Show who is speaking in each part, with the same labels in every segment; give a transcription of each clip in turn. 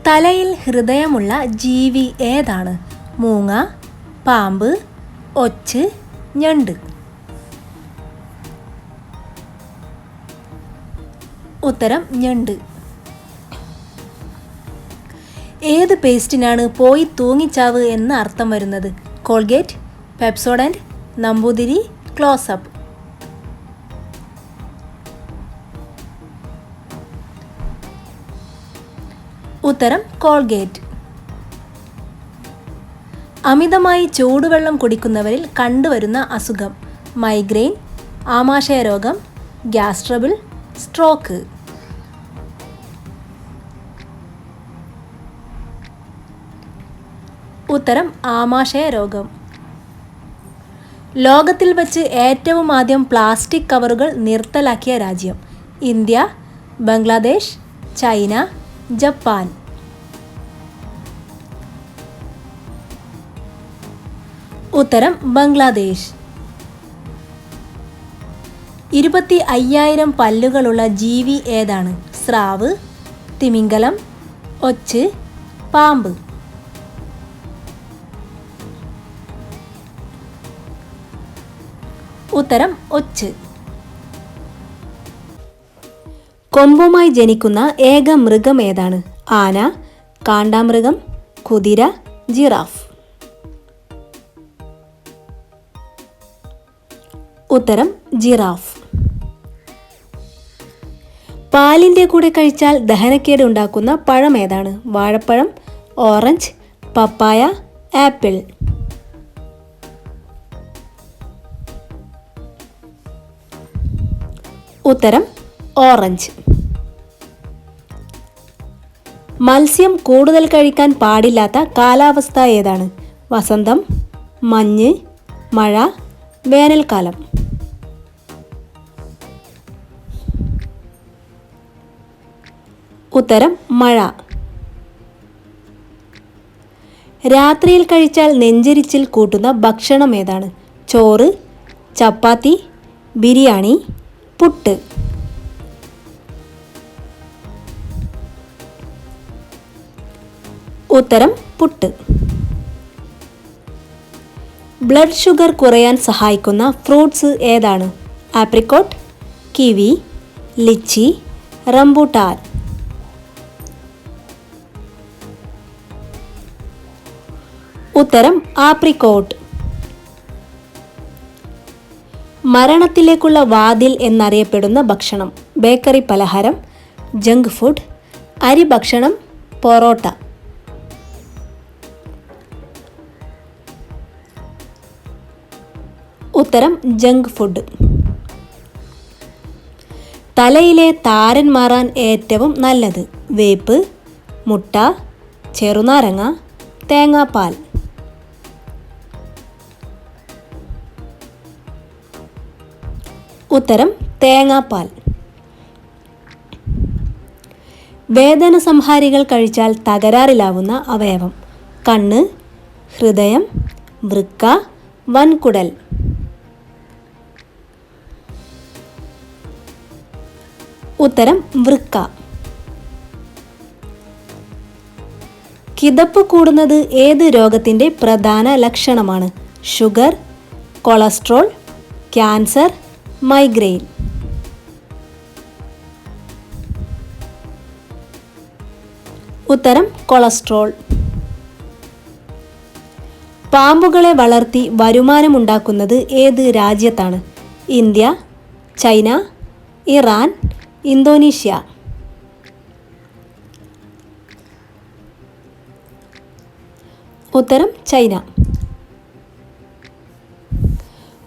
Speaker 1: തലയിൽ ഹൃദയമുള്ള ജീവി ഏതാണ്? മൂങ്ങ, പാമ്പ്, ഒച്ച്, ഞണ്ട്. ഉത്തരം ഞണ്ട്. ഏത് പേസ്റ്റിനാണ് പോയി തൂങ്ങിച്ചാവ് എന്ന് അർത്ഥം വരുന്നത്? Colgate, Pepsodent, Namboothiri, Closeup. ഉത്തരം കോൾഗേറ്റ്. അമിതമായി ചൂടുവെള്ളം കുടിക്കുന്നവരിൽ കണ്ടുവരുന്ന അസുഖം? മൈഗ്രെയിൻ, ആമാശയരോഗം, ഗ്യാസ് ട്രബിൾ, സ്ട്രോക്ക്. ഉത്തരം ആമാശയരോഗം. ലോകത്തിൽ വച്ച് ഏറ്റവും ആദ്യം പ്ലാസ്റ്റിക് കവറുകൾ നിർത്തലാക്കിയ രാജ്യം? India, Bangladesh, China, Japan. ഉത്തരം ബംഗ്ലാദേശ്. 25,000 പല്ലുകളുള്ള ജീവി ഏതാണ്? സ്രാവ്, തിമിംഗലം, ഒച്ച്, പാമ്പ്. ഉത്തരം ഒച്ച്. കൊമ്പുമായി ജനിക്കുന്ന ഏക മൃഗം ഏതാണ്? ആന, കാണ്ടാമൃഗം, കുതിര, ജിറാഫ്. ഉത്തരം ജിറാഫ്. പാലിൻ്റെ കൂടെ കഴിച്ചാൽ ദഹനക്കേട് ഉണ്ടാക്കുന്ന പഴം ഏതാണ്? വാഴപ്പഴം, ഓറഞ്ച്, പപ്പായ, ആപ്പിൾ. ഉത്തരം ഓറഞ്ച്. മത്സ്യം കൂടുതൽ കഴിക്കാൻ പാടില്ലാത്ത കാലാവസ്ഥ ഏതാണ്? വസന്തം, മഞ്ഞ്, മഴ, വേനൽക്കാലം. ഉത്തരം മഴ. രാത്രിയിൽ കഴിച്ചാൽ നെഞ്ചരിച്ചിൽ കൂട്ടുന്ന ഭക്ഷണം ഏതാണ്? ചോറ്, ചപ്പാത്തി, ബിരിയാണി, പുട്ട്. ഉത്തരം പുട്ട്. ബ്ലഡ് ഷുഗർ കുറയാൻ സഹായിക്കുന്ന ഫ്രൂട്ട്സ് ഏതാണ്? Apricot, kiwi, lychee, rambutan. ഉത്തരം ആപ്രിക്കോട്ട്. മരണത്തിലേക്കുള്ള വാതിൽ എന്നറിയപ്പെടുന്ന ഭക്ഷണം? ബേക്കറി പലഹാരം, ജങ്ക് ഫുഡ്, അരി ഭക്ഷണം, പൊറോട്ട. ഉത്തരം ജങ്ക് ഫുഡ്. തലയിലെ താരൻ മാറാൻ ഏറ്റവും നല്ലത്? വേപ്പ്, മുട്ട, ചെറുനാരങ്ങ, തേങ്ങാപ്പാൽ. ഉത്തരം തേങ്ങാപ്പാൽ. വേദന സംഹാരികൾ കഴിച്ചാൽ തകരാറിലാവുന്ന അവയവം? കണ്ണ്, ഹൃദയം, വൃക്ക, വൻകുടൽ. ഉത്തരം വൃക്ക. കിതപ്പ് കൂടുന്നത് ഏത് രോഗത്തിൻ്റെ പ്രധാന ലക്ഷണമാണ്? Sugar, cholesterol, cancer, migraine. ഉത്തരം കൊളസ്ട്രോൾ. പാമ്പുകളെ വളർത്തി വരുമാനമുണ്ടാക്കുന്നത് ഏത് രാജ്യത്താണ്? India, China, Iran, Indonesia. ഉത്തരം ചൈന.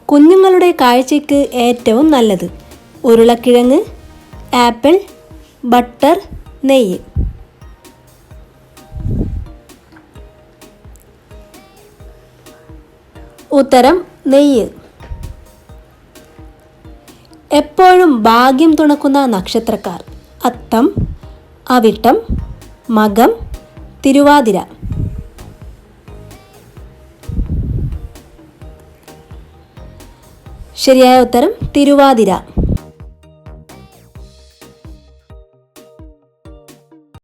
Speaker 1: കുഞ്ഞുങ്ങളുടെ കാഴ്ചയ്ക്ക് ഏറ്റവും നല്ലത്? ഉരുളക്കിഴങ്ങ്, ആപ്പിൾ, ബട്ടർ, നെയ്യ്. ഉത്തരം നെയ്യ്. എപ്പോഴും ഭാഗ്യം തുണക്കുന്ന നക്ഷത്രക്കാർ? അത്തം, അവിട്ടം, മകം, തിരുവാതിര. ശരിയായ ഉത്തരം തിരുവാതിര.